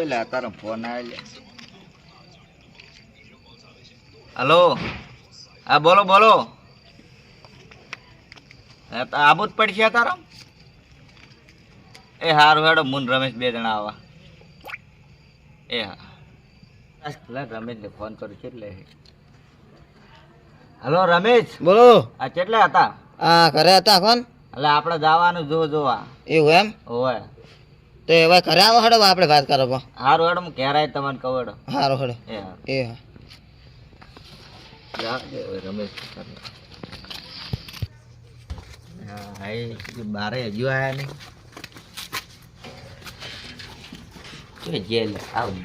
એટલે તારો ફોન આવે. હલો, હા બોલો બોલો. આબુ જ પડશે તારો. એ હારું હેડો, મુન રમેશ બે જણા આવા. એ હા રમેશ ને ફોન કરું છું એટલે. હલો રમેશ બોલો. આ કેટલા હતા? આ ઘરે હતા કોણ? એટલે આપણે જવાનું જોવા. એવું એમ? હોય તો હવે ઘરે આવો હડો, આપણે વાત કરો. હારું હેડો, હું ઘેર આવી તમને કહું હેડો. હારું હડો. એ હા એ હા. રમેશ હા બારે હજુ આયા નહીં. જેલ આવું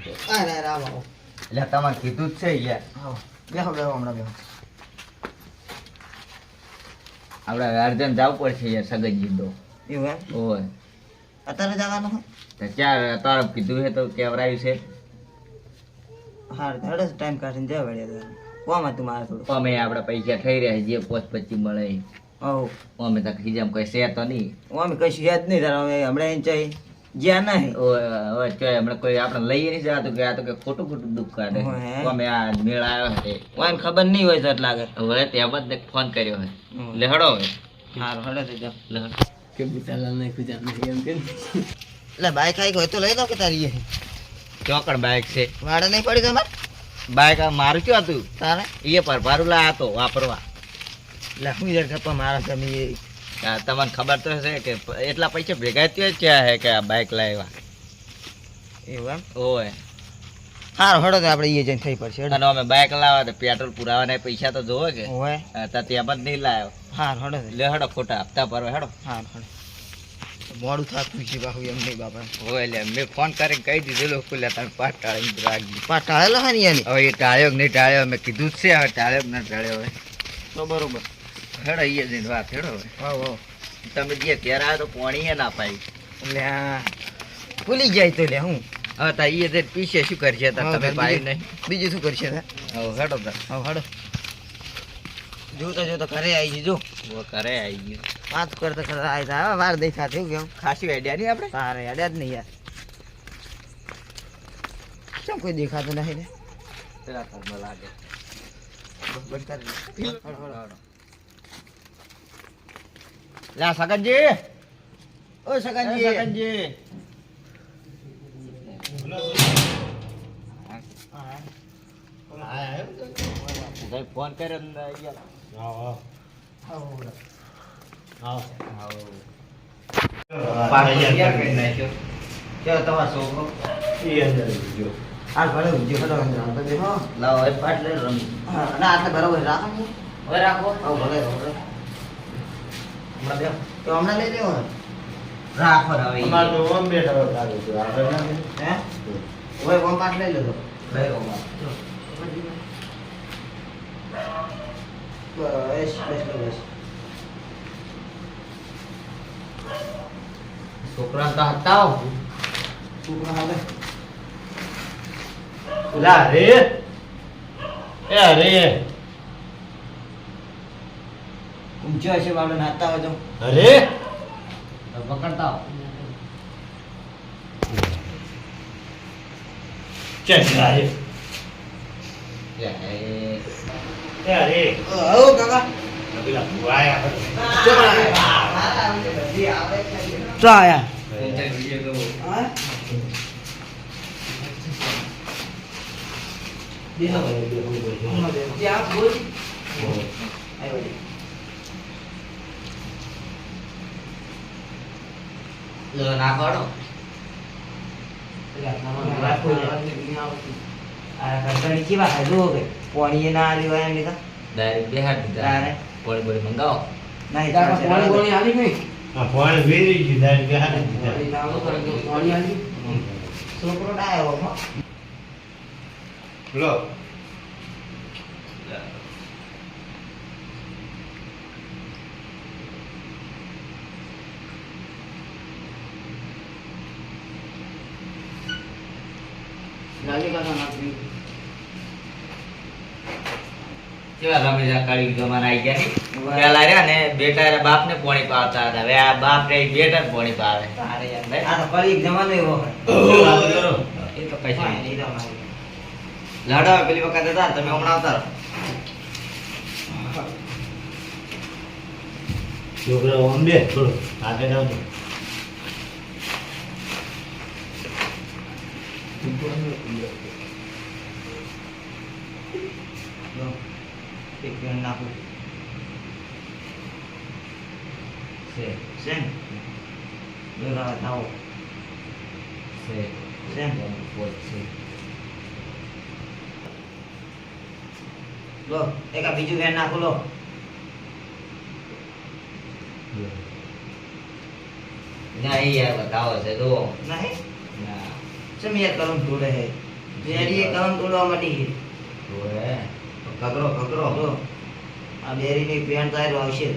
એટલે તમારે કીધું જ છે યાર. બેહો બેહો હમણાં બેહો. આપણે અર્જન્ટ જવું પડશે યાર, સગનજી દો. એવું એમ? હોય અત્યારે જવાનું હોય? તો ક્યાં તારે કીધું છે તો કેવરાયું છે. હા હડો ટાઈમ કાઢીને જવા વળ્યા. કોમ હતું મારે થોડું. અમે આપણે પૈસા થઈ રહ્યા જે 5-25 મળે. હવ અમે તો ખીજામ કઈ છે તો નહીં. અમે કશું યાદ નહીં તારા. અમે હમણાં એમ ચાહી જ્યાં નહીં. હમણાં કોઈ આપણે લઈએ નહીં જતું કે આ તો કે ખોટું ખોટું દુઃખ કાઢે. ઓહે. અમે આ મેળ આવ્યો છે મને ખબર નહીં હોય તો એટલે આગળ. હવે ત્યાં જ ફોન કર્યો હોય. લેહડો હવે. હારું હડો તો જાઓ. લેહડ કે બુટાલા નહીં ખુજા નહીં એમ કે. એટલે બાઈક આવી હોય તો લઈ લો કે તારી ચોકડ બાઇક છે. વાડે નહીં પડી તમારે? બાઇક મારું ક્યાં હતું તારે એ પર ભારું લાયા હતો વાપરવા. એટલે હું યાર ખપ્પા મારા તમે તમને ખબર તો છે કે એટલા પૈસા ભેગા થયા ક્યાં હે કે આ બાઇક લાવ્યા. એવું એમ? ઓય હારું હડો તો આપણે એ જઈને થઈ પડશે. અને અમે બાઇક લાવવા તો પેટ્રોલ પુરાવાના પૈસા તો જોવે કે. હોય તો ત્યાં જ નહીં લાવ્યો. હારું હડો. લે હડો ખોટા હપ્તા ભરવા હેડો. હારું હડો. મોડું થતું છે બાહુ એમ નહીં બાપા. હોય એટલે મેં ફોન કરીને કહી દીધેલો ખુલ્યા તમે પાસ ટાળીને રાખજો. પાસ ટાળેલો હોય ને યાની. હવે એ ટાળ્યો કે નહીં ટાળ્યો મેં કીધું જ છે. હવે ટાળ્યો કે ના ટાળ્યો હવે તો બરોબર. હેડો એ જઈને વાત હેડો હવે. હાવ હાવ. તમે જે ઘેર આવ્યો તો પાણી ના પાઈ. એટલે આ ભૂલી જાય તો લે હું. હવે તા એ જે પીછે શું કરશે તા તમે પાઈ નહીં. બીજું શું કરશે? હવે હેડો તા. હા હડો. જોતા જોતા ઘરે આવી જજો. ઘરે આવી ગયું. વાત કરતા કરતા આવી જાય. વાર દેખા થયું કેમ ખાસી આઈડિયા નહીં આપણે. તારે અડ્યા જ નહીં યાર. કેમ કોઈ દેખાતું નહીં ને? પેલા ઘરમાં લાગે. બંધ કરી દે. હળો, હળો. લા સગનજી. ઓ સગનજી. સગનજી. ફોન કર્યો ને યાર. કેવો તમારો છોકરો? હાલ ભલે ઊંચી ખડો અંદર બેહો. લાવો એ પાટ લઈ રમી. હા ના આટલે બરાબર રાખો. હવે રાખો. આવ ભલે ભલે. હમણાં બેહો. તો હમણાં લઈ લેવો ને. રાખો ને હવે. અમાર તો ઓમ બેઠા હોય લાગે છે આગળ ના હે ઓય કોમ પાટ લઈ લેજો. લઈ લો માં. બસ બસ બસ. છોકરા તો હટાવ. છોકરા હાલે. લા રે એ અરે ઊંચો હશે વાળો નાતા હોય તો. અરે પકડતા હો. ચલ લા રે એ અરે ઓ કાકા પેલા ભુવાયા તો આયા. હા બેહો ત્યાં બોલ. આયો લો નાખોડો. પોણી ના આલી હોય એમ લીધા. ડાયરેક્ટ બેહાડ દીધા. તારે પોળી બોળી મંગાવો. નહીં આ ફોન વેરી ગયું દાઈ બેહાડી દીધા છોકરો ડાયો. લો કેવા રમેશ આ કાળી જમાના આવી ગયા નહીં? પેલા રહ્યા ને બેટા રે બાપ ને પોણી પાવતા હતા. હવે આ બાપ રે બેટા ને પોણી પાવે. તારે યાર આ તો કળી જમાનો એવો હોય. એ કશું હા, નહીં. એ તો અમારી. લડો પેલી વખત હતા તમે હમણાં આવતા રહો. છોકરા આમ બે થોડો આગળ આવજો. લો, એક પેન નાખું. છે સેમ. ભેગા થાઓ. છે સેમ. પોત છે. લો, એક આ બીજું પેન નાખું લો. ના એ યાર બતાવો છે તો નહીં? ના સેમ યાર કલમ તોડે હે. બેરી એ કલમ તોડવા માંડી છે. તો હે કકરો કકરો લો, આ બેરીની પેન તારો આવશે.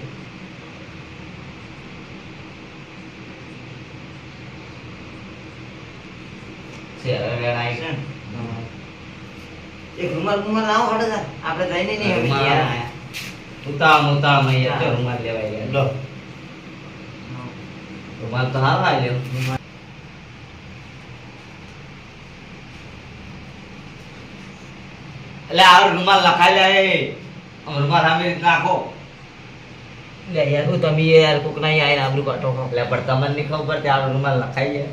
છે હવે વેળાઈ સેમ. એક રૂમાલ લાવો હડે આપણે જઈને નહીં હવે યાર. ઉતા મૈયા તો રૂમાલ લેવાય ગયા. લો રૂમાલ તો હાલ આવ્યો. એટલે આ રૂમાલ લખાઈ લે આમ રૂમાલ સામે રીત નાખો. લે યાર હું તમે યાર કોક ના આઈને આબરૂ કાઢો છો. એટલે પણ તમને નહીં ખબર પડતી આ રૂમાલ લખાઈ જાય.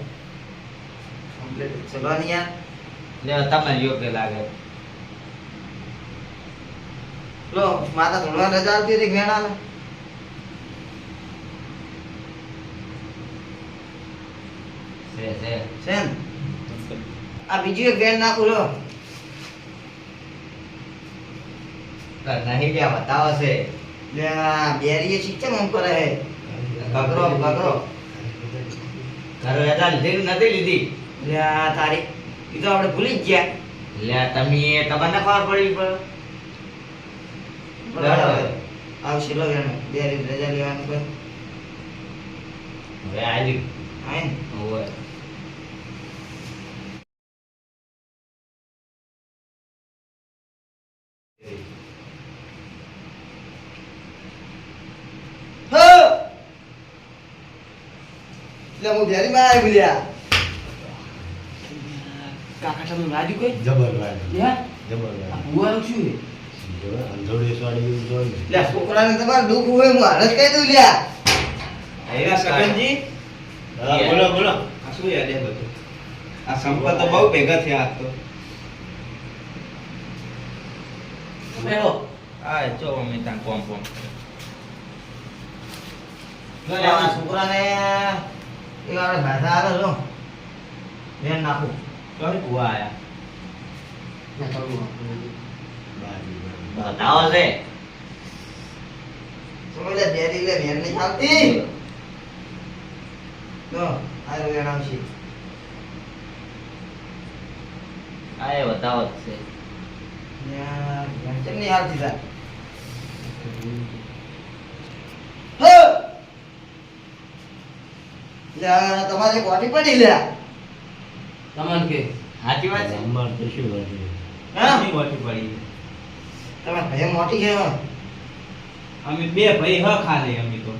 કમ્પ્લીટ ચલો ને યાર. એટલે તમને યોગ્ય લાગે. લો, માતા ધોળવા રજા આવતી હતી ઘેણા ને. છે સેમ. આ બીજું એક બેન નાખું લો. નહીં ગયા બતાવો છે. લે આ બેરીએ શિક્ષણ આમ કરે હે. કકરો કકરો. ઘરે રજા લીધી કે નથી લીધી? લે આ તારી ઈ તો આપણે ભૂલી જ ગયા. એટલે તમે તમને ખબર પડી પણ બરાબર. આવશે લો બેન. બેરી રજા લેવાનું કોઈ. હવે આવી આય ને. હોય હો! લે હું બેરી માં આવી બોલ્યા. કાકા તમે રાજુ કોઈ? જબર વાળી હે? જબર આ વાળી ભુવાનું શું છે? અંધોડી વાળી જોઈ લે છોકરાને તમારે દુઃખ હોય હું હાલ જ કહી દઉં લ્યા. આવ્યા સગનજી. હા બોલો બોલો આ શું યાદ એ બધું? આ સંપત તો બહુ ભેગા થયા આજ તો. બેહો. આ જો અમે ત્યાં કોમ કોમ. લે આ છોકરાને એક આપણે ભાષા આવે છો. બેન નાખું. કઈ ભૂવા આયા? લે કરું. બતાવો છે. સમજે ડેરી લે બેન નહીં આવતી. જો આ બેન આવશે. આ એ બતાવો જ છે. યાર બેન કેમ નહીં આવતી તાર? હો! લે આ તમારે કોટી પડી લે. તમને કે સાચી વાત છે. અમાર તો શું વાળી હા? આની ગોઠી પડી. તમારે ભાઈ મોટી છે હો. અમે બે ભાઈ હ ખાલી અમે તો.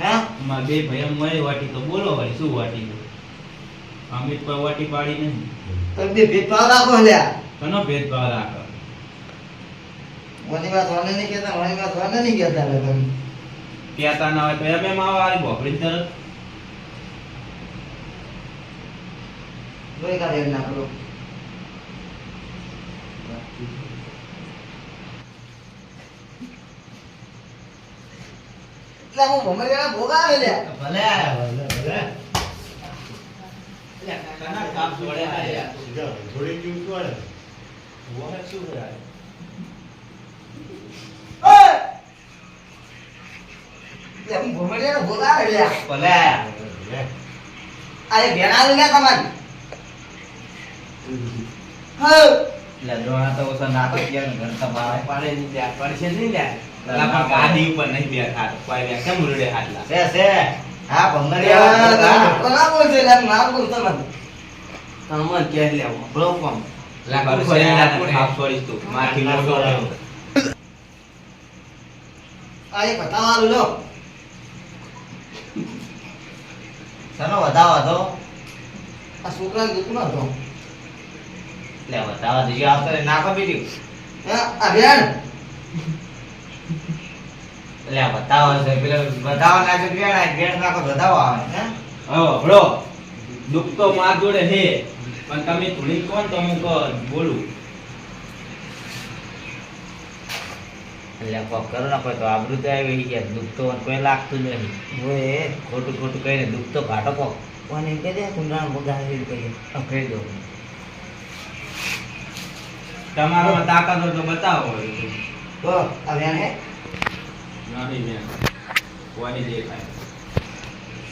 હા? અમાર બે ભાઈ એમ હોય વાટી તો બોલો વળી શું વાટી છે? અમે તો કોઈ વાટી પાડી નહીં. તમે બે ભેદભાવ રાખો લ્યા. ઘણો ભેદભાવ રાખો. મારી વાત વાને નહીં કહેતા, મારી વાત વાને નહીં કહેતા લે તમે. કહેતા ના હોય તો એમ આવા વાળી બોકડી તરત. લોહી કાઢી નાખો. એટલે હું ભમરિયાના ભોગા આવે લ્યા. ભલે આયા. ભલે ભલે ઘણા કામ જોડે આયા. થોડી જીવ વાળે વોહે શું કરાય? ઓય! એટલે હું ભમરિયાના ભોગા આવે લ્યા. ભલે આયા. આ એક ભેણ આવે લ્યા તમારી. હા. એટલે ડોણા તો ઓછા નાખો ત્યાં ઘર તમારે પાડે નહીં ત્યાં પડશે નહીં લ્યા. પેલા પણ ગાડી ઉપર નહીં બેઠા કોઈ બે કેમ ઉડે હાટલા? છે હા યાર, ભમરિયા તમે કોના બોલશો લ્યા? મારું બોલતો નથી. તમને કે લે બરો કોમ લાકડું ઘર ફરી છે લાકડું. થાપ છોડીશ તું માથી મોટો થયો. આ એક બતાવવાનું લો. શેનો વધાવો હતો? આ છોકરાને દુઃખ ન હતો. લે બતાવા દઈએ આવતો રે નાખો બીજું હા આ બેન લે બતાવો છે પેલો બતાવા નાખો ગેટ નાખો બતાવો આવે હે હળો દુઃખ તો માર જોડે છે પણ તમે થોડી કોણ તો હું બોલું એટલે કોક કરો ના કોઈ તો આબરૂ તો આવી ગયા દુઃખ તો કોઈ લાગતું જ નહીં ઓય ખોટું ખોટું કહીને દુઃખ તો કાઢો કોક કોને કે દે કુંડા બગાડી કરી કહી દો તમારામાં તાકાત હોય તો બતાવો તો આ બેન હે નહીં બેન કોની દેખાય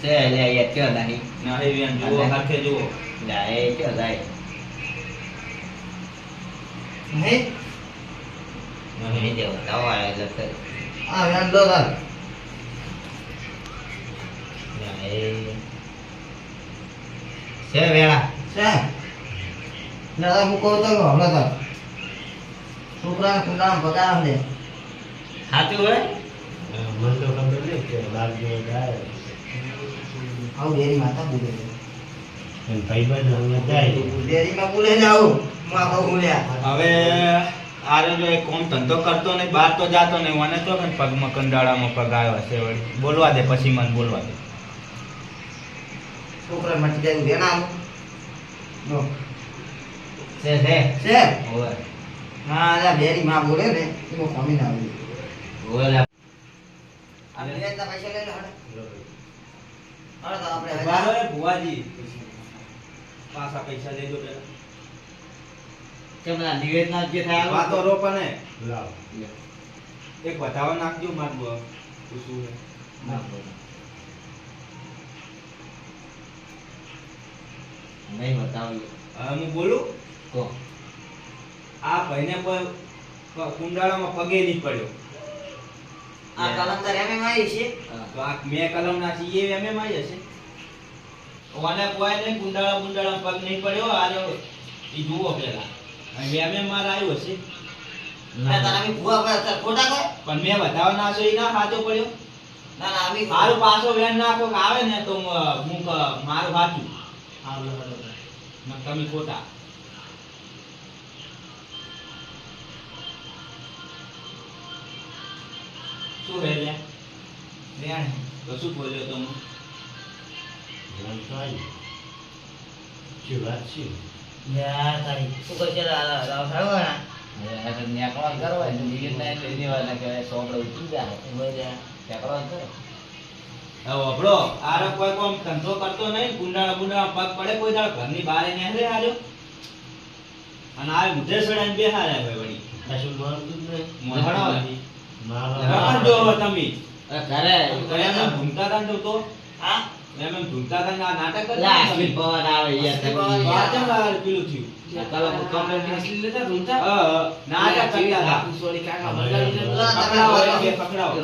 છે લે એ ક્યો નહીં નહીં બેન જુઓ હાથે જુઓ લે એ ક્યો જાય નહીં નહીં દેવો તાવ આવે એટલે આ બેન દો તાર લે એ છે વેળા છે ના હું કહું તો હમણાં તાર છોકરાને કુંડામાં બગાડ દે સાચું હોય મને તો ખબર નહીં કે લાગ્યો જાય આવું ડેરી માતા બોલે અને ભાઈબંધ હવે જાય ડેરીમાં બોલે ને આવું માં કહું બોલ્યા હવે આરે જો એક કોમ ધંધો કરતો નહીં બહાર તો જાતો નહીં મને તો કે પગમાં કંડાળામાં પગ આવ્યો હશે વળી બોલવા દે પછી મને બોલવા દે છોકરા મટી જાય બેન આવું જો છે છે હોય હા અલા ડેરી માં બોલે ને એમાં કમી ના આવી હોય લે આ બેનના પૈસા લઈ લો હડે હડે તો આપણે બારો એ ભુવાજી પાછા પૈસા લેજો પેલા કેમ ના નિવેદના જે થાય વાતો રોપને લાવ એક વધાવા નાખજો માર બો પૂછું નહીં બતાવ્યું હવે હું બોલું તો આ ભાઈને કોઈ કુંડાળામાં પગે નહીં પડ્યો આ કલંદર એમ આવી છે તો આ મેં કલમ ના છીએ એમ આવી હશે ઓને કોઈ નહીં કુંડાળા પગ નહીં પડ્યો આરે ઈ જુઓ પેલા એમ માર આવ્યું હશે ના તારા મી ભૂવા પર ખોટા કહે પણ મેં વધાવા ના છો ઈ ના સાચો પડ્યો ના ના આમી મારું પાછો વેન નાખો કે આવે ને તો હું મારું સાચું તમે ખોટા શું હે લે બેન તો શું બોલ્યો તો હું મન તો આવી શું વાત છે યાર તારી શું કહે છે રાવ થયો ને એ તો નેકળો કરો ને નિવેદના એટલે દેવાના કે સોપડે ઉતરી જાય હોય નેકળો કરો હવે વપડો આરે કોઈ કોમ ધંધો કરતો નહીં ગુંડાળા પગ પડે કોઈ દાળ ઘરની બહાર નીકળે આજો અને આ મુદ્દે સડાઈને બેહારે હવે વળી કશું મળતું જ નહીં મોઢાડો નથી મારો જો તમે ઘરે એમ ભૂમતા હતા ને તો હા એમ ભૂમતા હતા ને આ નાટક કરતા લાખી પવન આવે યાર વાચમ પેલું થયું કલમ કમ્પ્લેટ લેતા રૂમતા નાટક કરતા હતા સોરી કાકા પકડાવો એ બે પકડાવો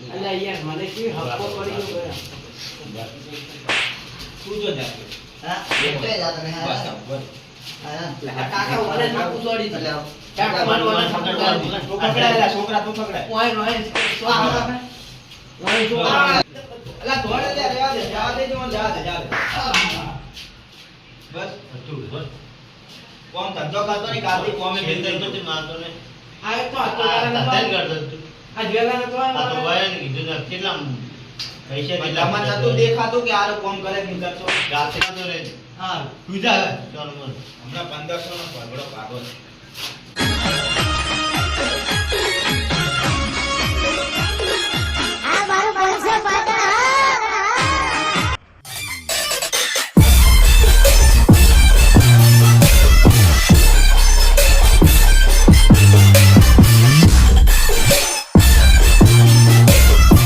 અલ્યા યાર મને કેવી હપ્પો પડી ગયો શું જો જાતે હા એટલે જાત ને બસ હા બસ હા કાકા મને ના પૂછોડી એટલે કાકા મને તું પકડાયેલા છોકરા તું પકડાય ઓય રોય અલા ધોળે લે રેવા દે જવા દે મને જવા દે બસ તું બસ કોમ ધંધો કરતો નહીં કાલથી કોમે ખેતર ભેગી પછી મારતો ને આ તો આ ધંધા કરતો તું આ જેલા તો આ તો ભાઈ ને કીધું ને કેટલા પૈસા કેટલા તમને નતું દેખાતું કે આરો કોમ કરે કે કરતો રાતે તો રે હા તું જા ચાલ મન હમણાં 1500 નો ભરબડો કાઢો છે